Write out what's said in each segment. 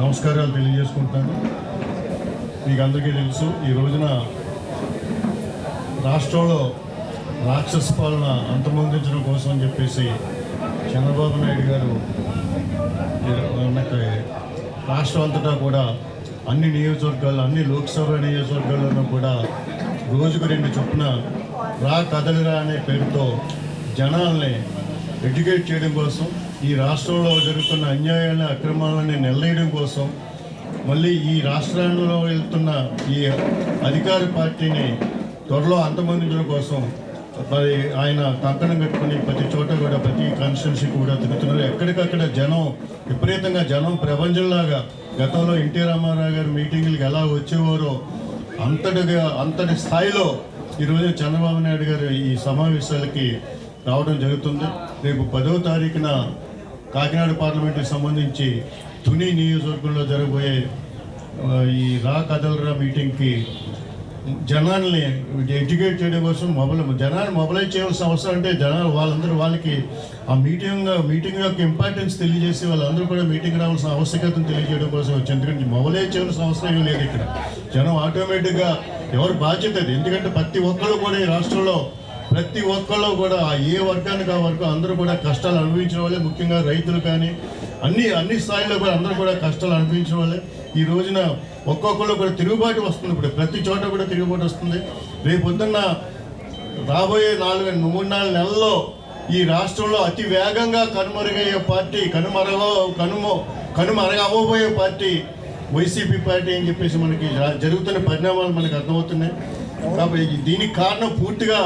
నమస్కారాలు తెలియజేసుకుంటాను. మీకు అందరికీ తెలుసు, ఈ రోజున రాష్ట్రంలో రాక్షస పాలన అంతమొందించడం కోసం అని చెప్పేసి చంద్రబాబు నాయుడు గారు రాష్ట్రం అంతటా కూడా అన్ని నియోజకవర్గాల్లో, అన్ని లోక్సభ నియోజకవర్గాల్లోనూ కూడా రోజుకు 2 చొప్పున రా కదలిరా అనే పేరుతో జనాల్ని ఎడ్యుకేట్ చేయడం కోసం, ఈ రాష్ట్రంలో జరుగుతున్న అన్యాయాలను, అక్రమాలని నిలదీయడం కోసం, మళ్ళీ ఈ రాష్ట్రంలో వెళ్తున్న ఈ అధికార పార్టీని త్వరలో అంతమొందించడం కోసం మరి ఆయన కంకణం కట్టుకుని ప్రతి చోట కూడా, ప్రతి కాన్స్టిట్యున్సీ కూడా తిరుగుతున్నారు. ఎక్కడికక్కడ జనం, విపరీతంగా జనం ప్రపంచంలాగా గతంలో ఎన్టీ రామారావు గారి మీటింగులకి ఎలా వచ్చేవారో అంతటి స్థాయిలో ఈరోజు చంద్రబాబు నాయుడు గారు ఈ సమావేశాలకి రావడం జరుగుతుంది. రేపు 10వ తారీఖున కాకినాడ పార్లమెంటుకి సంబంధించి తుని నియోజకవర్గంలో జరగబోయే ఈ రా కదలరా మీటింగ్కి జనాల్ని ఎడ్యుకేట్ చేయడం కోసం జనాన్ని మొబలైజ్ చేయాల్సిన అవసరం. అంటే జనాలు వాళ్ళకి ఆ మీటింగ్ యొక్క ఇంపార్టెన్స్ తెలియజేసి వాళ్ళందరూ కూడా మీటింగ్ రావాల్సిన ఆవశ్యకతను తెలియజేయడం కోసం వచ్చి, ఎందుకంటే మొబలైజ్ చేయాల్సిన అవసరం ఏం లేదు. ఇక్కడ జనం ఆటోమేటిక్గా ఎవరు బాధ్యత అది. ఎందుకంటే ప్రతి ఒక్కళ్ళు కూడా ఈ రాష్ట్రంలో ప్రతి ఒక్కళ్ళు కూడా ఏ వర్గానికి ఆ వర్గం అందరూ కూడా కష్టాలు అనుభవించిన వాళ్ళే. ముఖ్యంగా రైతులు కానీ అన్ని స్థాయిలో కూడా అందరూ కూడా కష్టాలు అనుభవించిన వాళ్ళే. ఈ రోజున ఒక్కొక్కళ్ళు కూడా తిరుగుబాటు వస్తుంది. ఇప్పుడు ప్రతి చోట కూడా తిరుగుబాటు వస్తుంది. రేపు పొద్దున్న రాబోయే 3-4 నెలల్లో ఈ రాష్ట్రంలో అతి వేగంగా కనుమరుగయ్యే పార్టీ, కనుమరుగవబోయే పార్టీ వైసీపీ పార్టీ అని చెప్పేసి మనకి జరుగుతున్న పరిణామాలు మనకు అర్థమవుతున్నాయి. కాబట్టి దీనికి కారణం పూర్తిగా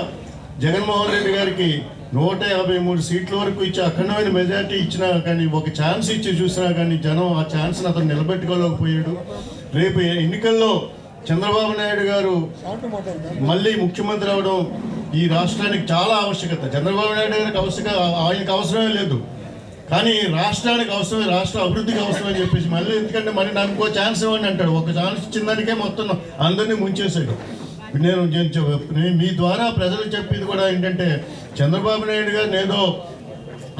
జగన్మోహన్ రెడ్డి గారికి 153 సీట్ల వరకు ఇచ్చి అఖండమైన మెజార్టీ ఇచ్చినా కానీ, ఒక ఛాన్స్ ఇచ్చి చూసినా కానీ జనం ఆ ఛాన్స్ని అతను నిలబెట్టుకోలేకపోయాడు. రేపు ఎన్నికల్లో చంద్రబాబు నాయుడు గారు మళ్ళీ ముఖ్యమంత్రి అవడం ఈ రాష్ట్రానికి చాలా ఆవశ్యకత. చంద్రబాబు నాయుడు గారికి ఆయనకు అవసరమే లేదు, కానీ రాష్ట్రానికి అవసరమే, రాష్ట్ర అభివృద్ధికి అవసరమని చెప్పేసి మళ్ళీ, ఎందుకంటే మరి నాకు ఇంకో ఛాన్స్ ఇవ్వండి అంటాడు. ఒక ఛాన్స్ ఇచ్చిన దానికే మొత్తం అందరినీ ముంచేసాడు. నేను మీ ద్వారా ప్రజలకు చెప్పేది కూడా ఏంటంటే, చంద్రబాబు నాయుడు గారిని ఏదో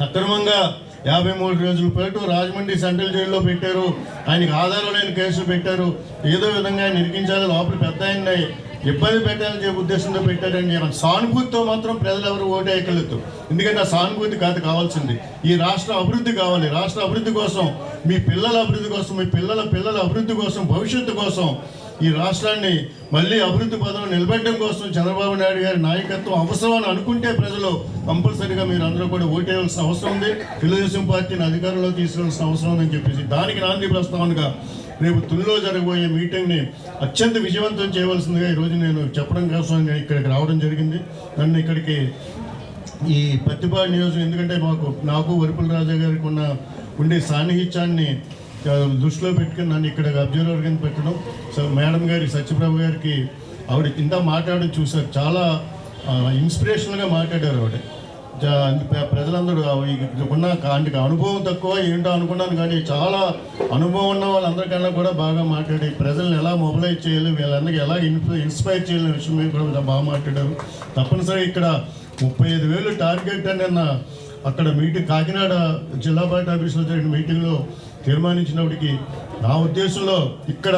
అక్రమంగా 53 రోజుల పాటు రాజమండ్రి సెంట్రల్ జైల్లో పెట్టారు, ఆయనకి ఆధారం లేని కేసులు పెట్టారు, ఏదో విధంగా ఆయన ఇరికించాలి, లోపల పెద్ద ఆయన ఇబ్బంది పెట్టాలని చెప్పే ఉద్దేశంతో పెట్టారని సానుభూతితో మాత్రం ప్రజలు ఎవరు ఓటేయగలదు. ఎందుకంటే ఆ సానుభూతి కావాల్సింది. ఈ రాష్ట్ర అభివృద్ధి కావాలి. రాష్ట్ర అభివృద్ధి కోసం, మీ పిల్లల అభివృద్ధి కోసం, మీ పిల్లల అభివృద్ధి కోసం, భవిష్యత్తు కోసం, ఈ రాష్ట్రాన్ని మళ్ళీ అభివృద్ధి పదంలో నిలబెట్టడం కోసం చంద్రబాబు నాయుడు గారి నాయకత్వం అవసరం అని అనుకుంటే ప్రజలు కంపల్సరీగా మీరు అందరూ కూడా ఓటేయాల్సిన అవసరం ఉంది. తెలుగుదేశం పార్టీని అధికారంలో తీసుకెళ్లాల్సిన అవసరం ఉందని చెప్పేసి దానికి నాంది ప్రస్తావనగా రేపు తునిలో జరగబోయే మీటింగ్ని అత్యంత విజయవంతం చేయవలసిందిగా ఈరోజు నేను చెప్పడం కోసం ఇక్కడికి రావడం జరిగింది. నన్ను ఇక్కడికి ఈ పత్తిపాడు నియోజకవర్గం, ఎందుకంటే నాకు వరిపుల రాజా గారికి ఉండే సాన్నిహిత్యాన్ని దృష్టిలో పెట్టుకుని నన్ను ఇక్కడ అబ్జర్వర్ కింద పెట్టడం. సో మేడం గారి, సత్యప్రభ గారికి ఆవిడ ఇంత మాట్లాడడం చూశారు. చాలా ఇన్స్పిరేషనల్గా మాట్లాడారు ఆవిడ. ప్రజలందరూ ఆయనకి అనుభవం తక్కువ ఏంటో అనుకున్నాను, కానీ చాలా అనుభవం ఉన్న వాళ్ళందరికన్నా కూడా బాగా మాట్లాడి ప్రజల్ని ఎలా మొబిలైజ్ చేయాలి, వీళ్ళందరికీ ఎలా ఇన్స్పైర్ చేయాలనే విషయం మీద కూడా బాగా మాట్లాడారు. తప్పనిసరిగా ఇక్కడ 35,000 టార్గెట్ అని అక్కడ మీటింగ్ కాకినాడ జిల్లా పార్టీ ఆఫీసులో జరిగిన మీటింగ్లో తీర్మానించినప్పటికీ నా ఉద్దేశంలో ఇక్కడ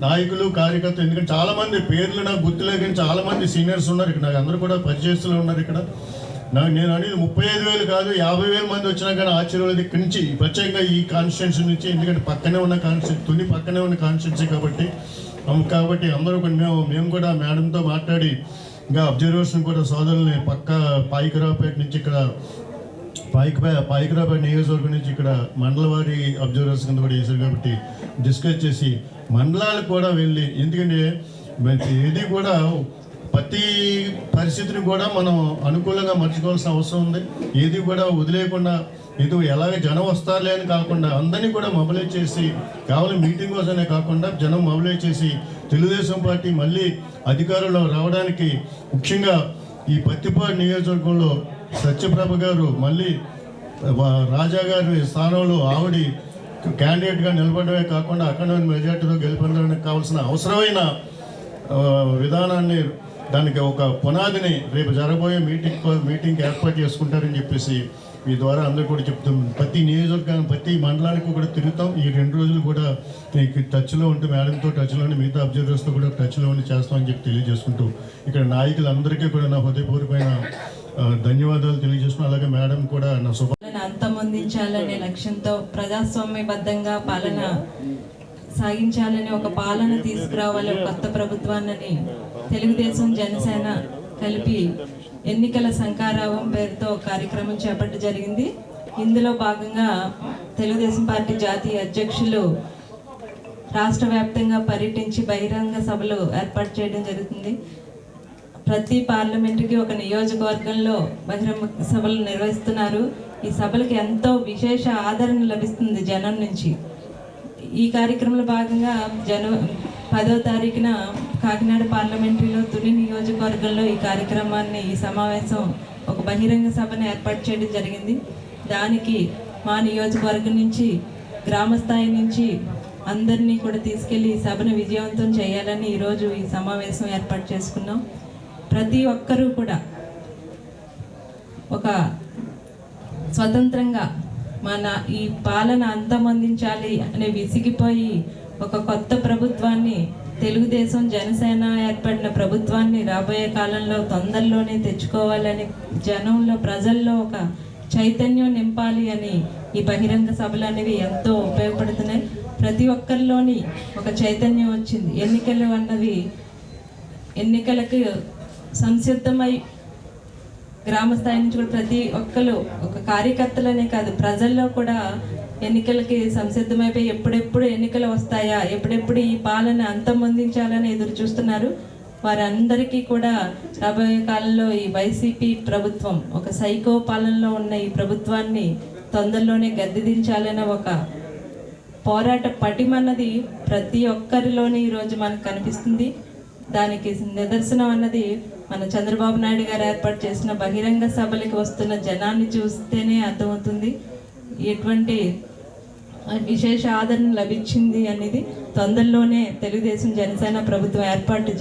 నాయకులు, కార్యకర్తలు, ఎందుకంటే చాలామంది పేర్లు నాకు గుర్తులేదు, కానీ చాలామంది సీనియర్స్ ఉన్నారు ఇక్కడ, నాకు అందరూ కూడా పరిచయస్తులు ఉన్నారు ఇక్కడ. నేను అనేది 35,000 కాదు, 50,000 మంది వచ్చినా కానీ ఆశ్చర్యం లేదు. ఇక్కడి నుంచి ప్రత్యేకంగా ఈ కాన్స్టిట్యున్సీ నుంచి, ఎందుకంటే పక్కనే ఉన్న తుని పక్కనే ఉన్న కాన్స్టిట్యున్సీ కాబట్టి అందరూ మేము కూడా మేడంతో మాట్లాడి ఇంకా అబ్జర్వర్స్ని కూడా సోదరుల్ని పక్క పాయికరావుపేట నుంచి ఇక్కడ పాయికరావుపేట నియోజకవర్గం నుంచి ఇక్కడ మండలవారి అబ్జర్వర్స్ కింద కూడా చేశారు. కాబట్టి డిస్కస్ చేసి మండలాలకు కూడా వెళ్ళి, ఎందుకంటే ఏది కూడా ప్రతి పరిస్థితిని కూడా మనం అనుకూలంగా మర్చుకోవాల్సిన అవసరం ఉంది. ఏది కూడా వదిలేయకుండా ఇది ఎలాగ జనం వస్తారులే అని కాకుండా అందరినీ కూడా మొబిలైజ్ చేసి, కేవలం మీటింగ్ కోసమే కాకుండా జనం మొబిలైజ్ చేసి తెలుగుదేశం పార్టీ మళ్ళీ అధికారంలో రావడానికి, ముఖ్యంగా ఈ పత్తిపాడు నియోజకవర్గంలో సత్యప్రభ గారు మళ్ళీ రాజా గారి స్థానంలో ఆవిడ క్యాండిడేట్గా నిలబడమే కాకుండా అఖండమైన మెజార్టీతో గెలుపొందడానికి కావాల్సిన అవసరమైన విధానాన్ని, దానికి ఒక పునాదిని రేపు జరగబోయే మీటింగ్కి ఏర్పాటు చేసుకుంటారని చెప్పేసి మీ ద్వారా అందరూ కూడా చెప్తాం. ప్రతి నియోజకవర్గానికి ప్రతి మండలానికి కూడా తిరుగుతాం. ఈ 2 రోజులు కూడా మీకు టచ్లో ఉంటూ మేడంతో టచ్లో ఉండి మిగతా అబ్జర్వర్స్తో కూడా టచ్లో ఉండి చేస్తామని చెప్పి తెలియజేసుకుంటూ ఇక్కడ నాయకులందరికీ కూడా నా హృదయపూర్వకమైన ధన్యవాదాలు తెలియజేస్తున్నాను. అలాగే మేడం కూడా నా అంతమొందించాలనే లక్ష్యంతో ప్రజాస్వామ్యబద్ధంగా పాలన సాగించాలని ఒక పాలన తీసుకురావాలి కొత్త ప్రభుత్వాన్ని తెలుగుదేశం జనసేన కలిపి ఎన్నికల శంఖారావం పేరుతో కార్యక్రమం చేపట్టడం జరిగింది. ఇందులో భాగంగా తెలుగుదేశం పార్టీ జాతీయ అధ్యక్షులు రాష్ట్ర వ్యాప్తంగా పర్యటించి బహిరంగ సభలు ఏర్పాటు చేయడం జరుగుతుంది. ప్రతి పార్లమెంటుకి ఒక నియోజకవర్గంలో బహిరంగ సభలు నిర్వహిస్తున్నారు. ఈ సభలకు ఎంతో విశేష ఆదరణ లభిస్తుంది జనం నుంచి. ఈ కార్యక్రమంలో భాగంగా 10వ తారీఖున కాకినాడ పార్లమెంటరీలో తుని నియోజకవర్గంలో ఈ సమావేశం ఒక బహిరంగ సభను ఏర్పాటు చేయడం జరిగింది. దానికి మా నియోజకవర్గం నుంచి గ్రామ స్థాయి నుంచి అందరినీ కూడా తీసుకెళ్లి ఈ సభను విజయవంతం చేయాలని ఈరోజు ఈ సమావేశం ఏర్పాటు చేసుకున్నాం. ప్రతి ఒక్కరూ కూడా ఒక స్వతంత్రంగా మన ఈ పాలన అంతమొందించాలి అనే విసిగిపోయి ఒక కొత్త ప్రభుత్వాన్ని తెలుగుదేశం జనసేన ఏర్పడిన ప్రభుత్వాన్ని రాబోయే కాలంలో తొందరలోనే తెచ్చుకోవాలని జనంలో ప్రజల్లో ఒక చైతన్యం నింపాలి అని ఈ బహిరంగ సభలు అనేవి ఎంతో ఉపయోగపడుతున్నాయి. ప్రతి ఒక్కరిలోని ఒక చైతన్యం వచ్చింది. ఎన్నికలు అన్నవి ఎన్నికలకు సంసిద్ధమై గ్రామ స్థాయి నుంచి కూడా ప్రతి ఒక్కరు ఒక కార్యకర్తలనే కాదు ప్రజల్లో కూడా ఎన్నికలకి సంసిద్ధమైపోయి ఎప్పుడెప్పుడు ఎన్నికలు వస్తాయా, ఎప్పుడెప్పుడు ఈ పాలన అంతమొందించాలని ఎదురు చూస్తున్నారు. వారందరికీ కూడా రాబోయే కాలంలో ఈ వైసీపీ ప్రభుత్వం ఒక సైకో పాలనలో ఉన్న ఈ ప్రభుత్వాన్ని తొందరలోనే గద్దెదించాలనే ఒక పోరాట పటిమన్నది ప్రతి ఒక్కరిలోని ఈరోజు మనకు కనిపిస్తుంది. దానికి నిదర్శనం అన్నది మన చంద్రబాబు నాయుడు గారు ఏర్పాటు చేసిన బహిరంగ సభలకు వస్తున్న జనాన్ని చూస్తేనే అర్థమవుతుంది ఎటువంటి విశేష ఆదరణ లభించింది అనేది. తొందరలోనే తెలుగుదేశం జనసేన ప్రభుత్వం ఏర్పాటు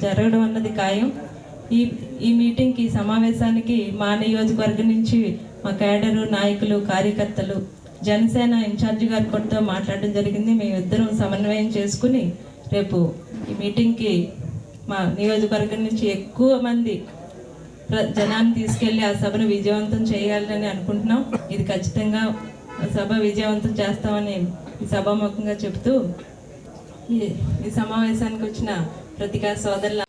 జరగడం అన్నది ఖాయం. ఈ మీటింగ్కి సమావేశానికి మా నియోజకవర్గం నుంచి మా కేడరు నాయకులు కార్యకర్తలు జనసేన ఇన్ఛార్జి గారి కొడుతో మాట్లాడడం జరిగింది. మేమిద్దరం సమన్వయం చేసుకుని రేపు ఈ మీటింగ్కి మా నియోజకవర్గం నుంచి ఎక్కువ మంది జనాన్ని తీసుకెళ్ళి ఆ సభను విజయవంతం చేయాలని అనుకుంటున్నాం. ఇది ఖచ్చితంగా సభ విజయవంతం చేస్తామని ఈ సభాముఖంగా చెప్తూ ఈ సమావేశానికి వచ్చిన పత్రికా సోదరుల